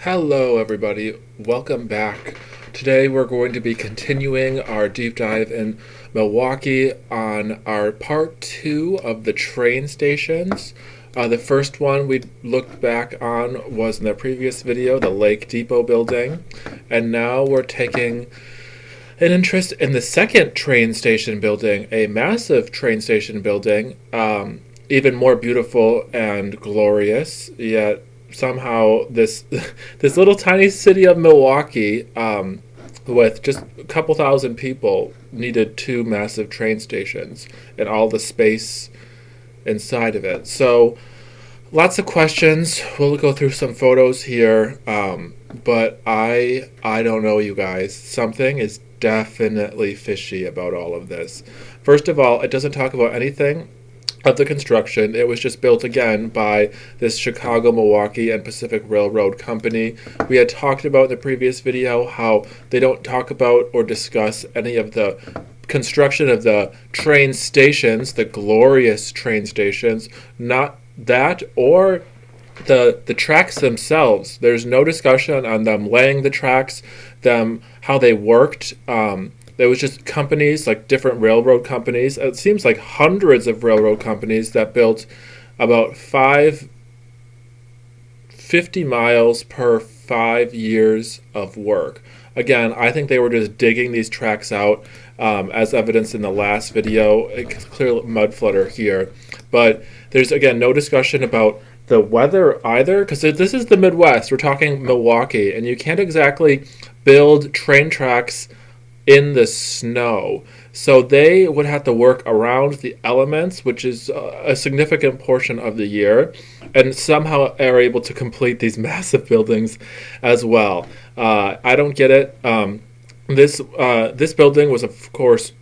Hello everybody, welcome back. Today we're going to be continuing our deep dive in Milwaukee on our part 2 of the train stations. The first one we looked back on was in the previous video, the Lake Depot building, and now we're taking an interest in the second train station building, a massive train station building, even more beautiful and glorious, yet somehow this little tiny city of Milwaukee, with just a couple thousand people, needed 2 massive train stations and all the space inside of it. So lots of questions. We'll go through some photos here, but I don't know, you guys. Something is definitely fishy about all of this. First of all, it doesn't talk about anything of the construction. It was just built again by this Chicago, Milwaukee, and Pacific Railroad company. We had talked about in the previous video how they don't talk about or discuss any of the construction of the train stations, the glorious train stations, not that or the tracks themselves. There's no discussion on them laying the tracks, how they worked. There was just companies, like different railroad companies. It seems like hundreds of railroad companies that built about 50 miles per 5 years of work. Again, I think they were just digging these tracks out, as evidenced in the last video. It's clear mud flutter here. But there's, again, no discussion about the weather either, because this is the Midwest. We're talking Milwaukee, and you can't exactly build train tracks in the snow. So they would have to work around the elements, which is a significant portion of the year, and somehow are able to complete these massive buildings as well. I don't get it. This building was, of course,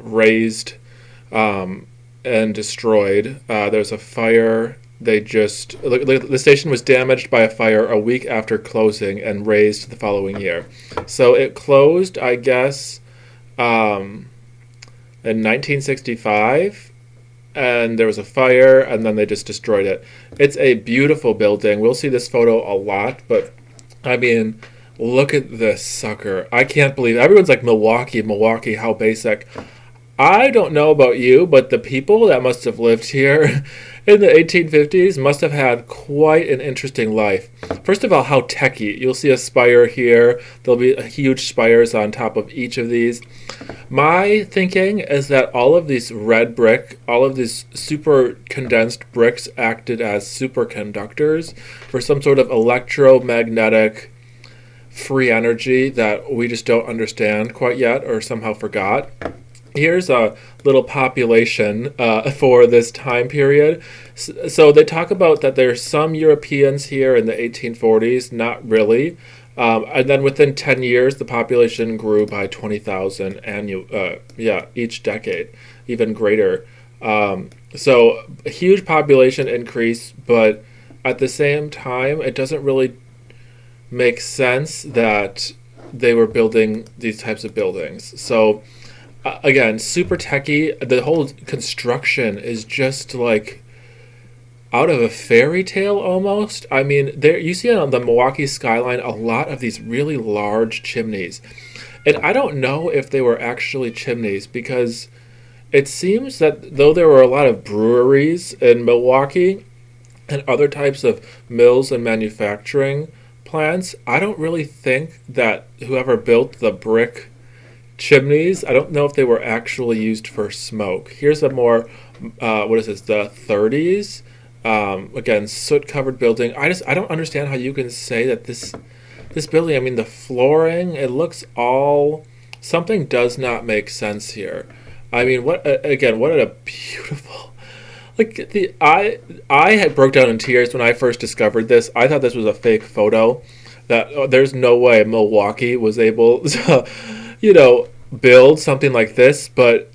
razed and destroyed. There's a fire. The station was damaged by a fire a week after closing and razed the following year. So it closed, I guess, in 1965, and there was a fire, and then they just destroyed it. It's a beautiful building. We'll see this photo a lot, but I mean, look at this sucker. I can't believe it. Everyone's like, Milwaukee, how basic. I don't know about you, but the people that must have lived here in the 1850s must have had quite an interesting life. First of all, how techy. You'll see a spire here. There'll be huge spires on top of each of these. My thinking is that all of these red brick, all of these super condensed bricks acted as superconductors for some sort of electromagnetic free energy that we just don't understand quite yet, or somehow forgot. Here's a little population for this time period. So they talk about that there's some Europeans here in the 1840s, not really. And then within 10 years, the population grew by 20,000 each decade, even greater. So a huge population increase, but at the same time, it doesn't really make sense that they were building these types of buildings. So again, super techy. The whole construction is just like out of a fairy tale almost. I mean, there you see on the Milwaukee skyline a lot of these really large chimneys. And I don't know if they were actually chimneys, because it seems that though there were a lot of breweries in Milwaukee and other types of mills and manufacturing plants, I don't really think that whoever built the brick chimneys, I don't know if they were actually used for smoke. Here's a more, what is this, the 30s? Again, soot-covered building. I don't understand how you can say that this building, I mean, the flooring, it looks all, something does not make sense here. I mean, what a beautiful, like, I had broke down in tears when I first discovered this. I thought this was a fake photo, that there's no way Milwaukee was able to build something like this, but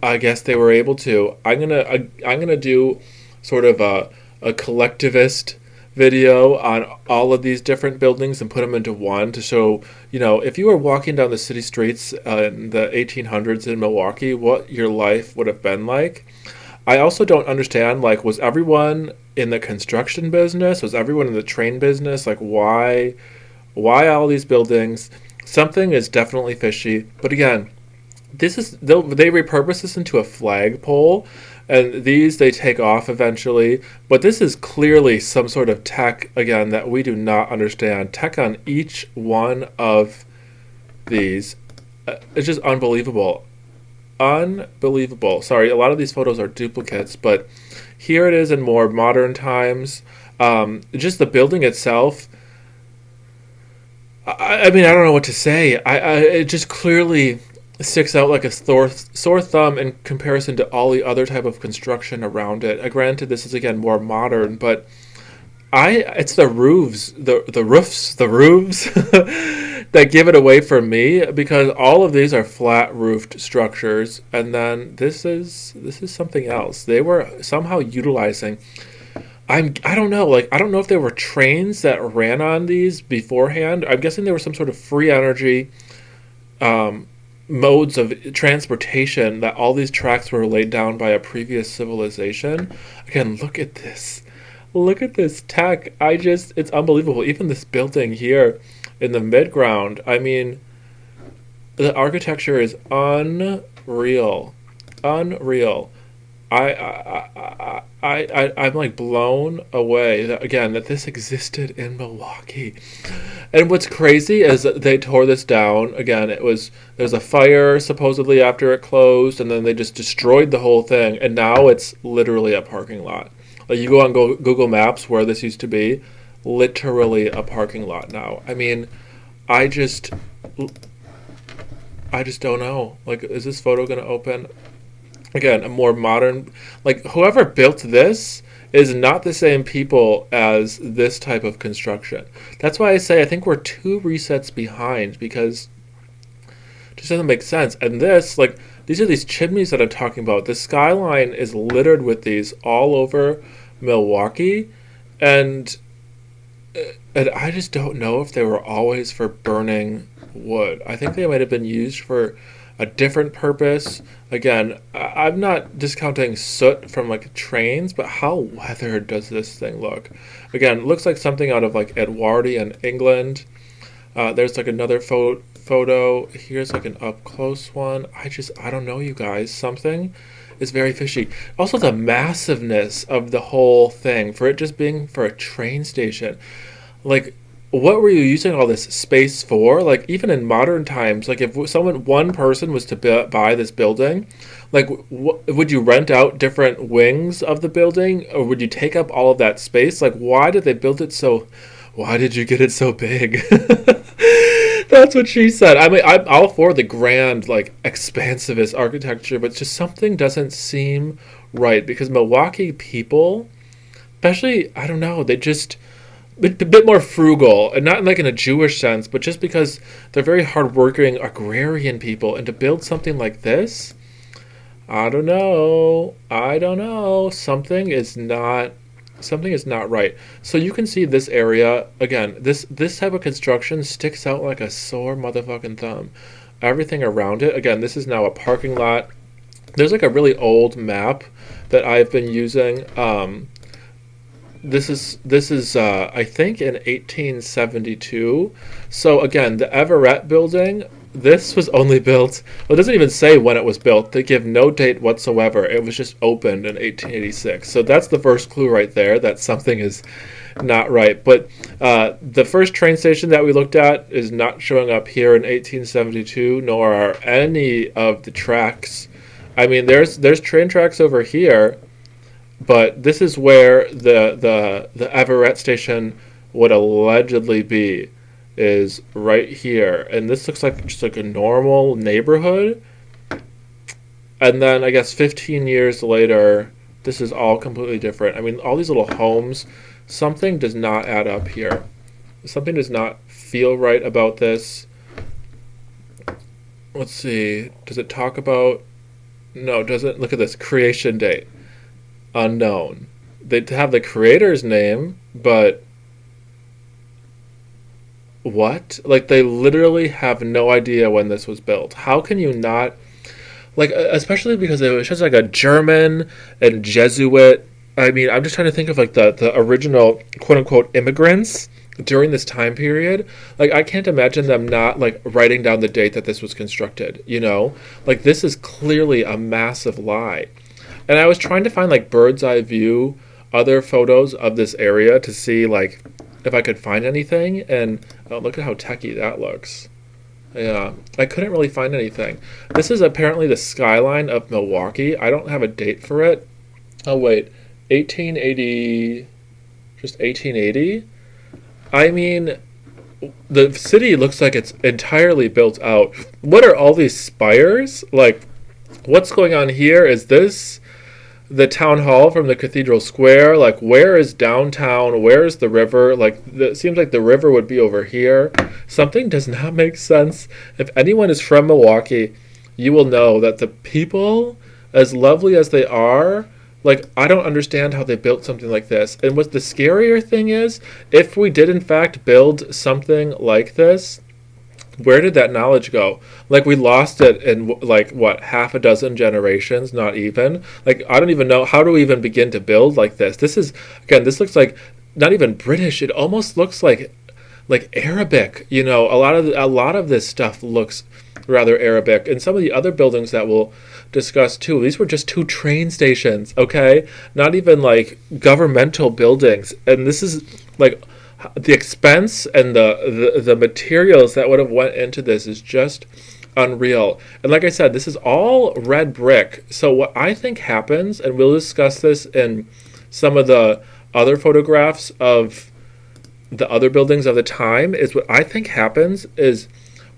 I guess they were able to. I'm gonna do sort of a collectivist video on all of these different buildings and put them into one to show, if you were walking down the city streets in the 1800s in Milwaukee, what your life would have been like. I also don't understand, like, was everyone in the construction business? Was everyone in the train business? Like, why all these buildings? Something is definitely fishy. But again, they repurpose this into a flagpole, and these they take off eventually. But this is clearly some sort of tech, again, that we do not understand. Tech on each one of these. It's just unbelievable. Unbelievable. Sorry, a lot of these photos are duplicates, but here it is in more modern times. Just the building itself. I mean, I don't know what to say. It just clearly sticks out like a sore thumb in comparison to all the other type of construction around it. Granted, this is again more modern, but it's the roofs, the roofs that give it away for me, because all of these are flat roofed structures, and then this is something else. They were somehow utilizing. I don't know, like, I don't know if there were trains that ran on these beforehand. I'm guessing there was some sort of free energy modes of transportation that all these tracks were laid down by a previous civilization. Again, look at this. Look at this tech. It's unbelievable. Even this building here in the midground. I mean, the architecture is unreal. Unreal. I'm like blown away that this existed in Milwaukee. And what's crazy is that they tore this down. Again, there's a fire supposedly after it closed, and then they just destroyed the whole thing, and now it's literally a parking lot. Like, you go on Google Maps where this used to be, literally a parking lot now. I mean, I just don't know. Like, is this photo going to open? Again, a more modern, like, whoever built this is not the same people as this type of construction. That's why I say I think we're 2 resets behind, because it just doesn't make sense. And this, like, these are these chimneys that I'm talking about. The skyline is littered with these all over Milwaukee, and I just don't know if they were always for burning wood. I think they might have been used for a different purpose. Again, I'm not discounting soot from, like, trains, but how weathered does this thing look? Again, it looks like something out of, like, Edwardian England. There's, like, another photo. Here's, like, an up close one. I don't know, you guys. Something is very fishy. Also, the massiveness of the whole thing, for it just being for a train station. Like, what were you using all this space for? Like, even in modern times, like, if one person was to buy this building, like, would you rent out different wings of the building, or would you take up all of that space? Like, why did you get it so big? That's what she said. I mean, I'm all for the grand, like, expansivist architecture, but just something doesn't seem right, because Milwaukee people, especially, I don't know, they just a bit more frugal, and not like in a Jewish sense, but just because they're very hardworking agrarian people, and to build something like this, I don't know. Something is not right. So you can see this area again. This type of construction sticks out like a sore motherfucking thumb. Everything around it. Again, this is now a parking lot. There's like a really old map that I've been using. This is I think in 1872. So again, the Everett building, this was only built, well, it doesn't even say when it was built. They give no date whatsoever. It was just opened in 1886. So that's the first clue right there that something is not right. But the first train station that we looked at is not showing up here in 1872, nor are any of the tracks. I mean, there's train tracks over here, but this is where the Everett station would allegedly be, is right here. And this looks like just like a normal neighborhood. And then I guess 15 years later, this is all completely different. I mean, all these little homes, something does not add up here. Something does not feel right about this. Let's see. Does it talk about... No, it doesn't. Look at this. Creation date. Unknown. They have the creator's name, but what? Like, they literally have no idea when this was built. How can you not... like, especially because it was just like a German and Jesuit. I mean, I'm just trying to think of like the original quote unquote immigrants during this time period. Like, I can't imagine them not like writing down the date that this was constructed, you know? Like, this is clearly a massive lie. And I was trying to find like bird's eye view other photos of this area to see like if I could find anything. And oh, look at how techy that looks. Yeah, I couldn't really find anything. This is apparently the skyline of Milwaukee. I don't have a date for it. Oh, wait. 1880. Just 1880? I mean, the city looks like it's entirely built out. What are all these spires? Like, what's going on here? Is this the town hall from the Cathedral Square? Like, where is downtown? Where is the river? Like, it seems like the river would be over here. Something does not make sense. If anyone is from Milwaukee, you will know that the people, as lovely as they are, like, I don't understand how they built something like this. And what the scarier thing is, if we did in fact build something like this, where did that knowledge go? Like, we lost it in like what, half a dozen generations, not even. Like, I don't even know, how do we even begin to build like this? This is, again, this looks like not even British. It almost looks like Arabic. You know, a lot of this stuff looks rather Arabic. And some of the other buildings that we'll discuss too, these were just 2 train stations, okay? Not even like governmental buildings. And this is like, the expense and the materials that would have went into this is just unreal. And like I said, this is all red brick. So what I think happens, and we'll discuss this in some of the other photographs of the other buildings of the time, is what I think happens is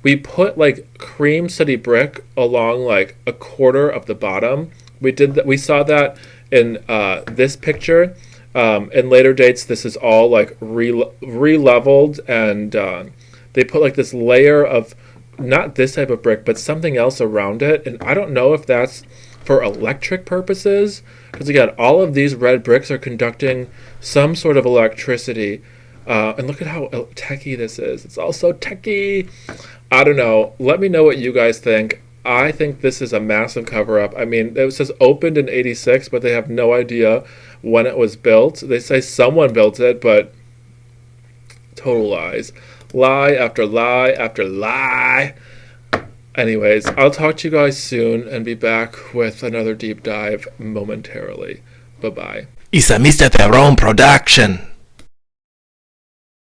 we put like cream city brick along like a quarter of the bottom. We saw that in this picture. In later dates, this is all like re-leveled, and they put like this layer of not this type of brick, but something else around it. And I don't know if that's for electric purposes, because again, all of these red bricks are conducting some sort of electricity. And look at how techy this is. It's all so techy. I don't know. Let me know what you guys think. I think this is a massive cover-up. I mean, it says opened in 86, but they have no idea when it was built. They say someone built it, but total lies. Lie after lie after lie. Anyways, I'll talk to you guys soon and be back with another deep dive momentarily. Bye-bye. It's a Mr. Theron production.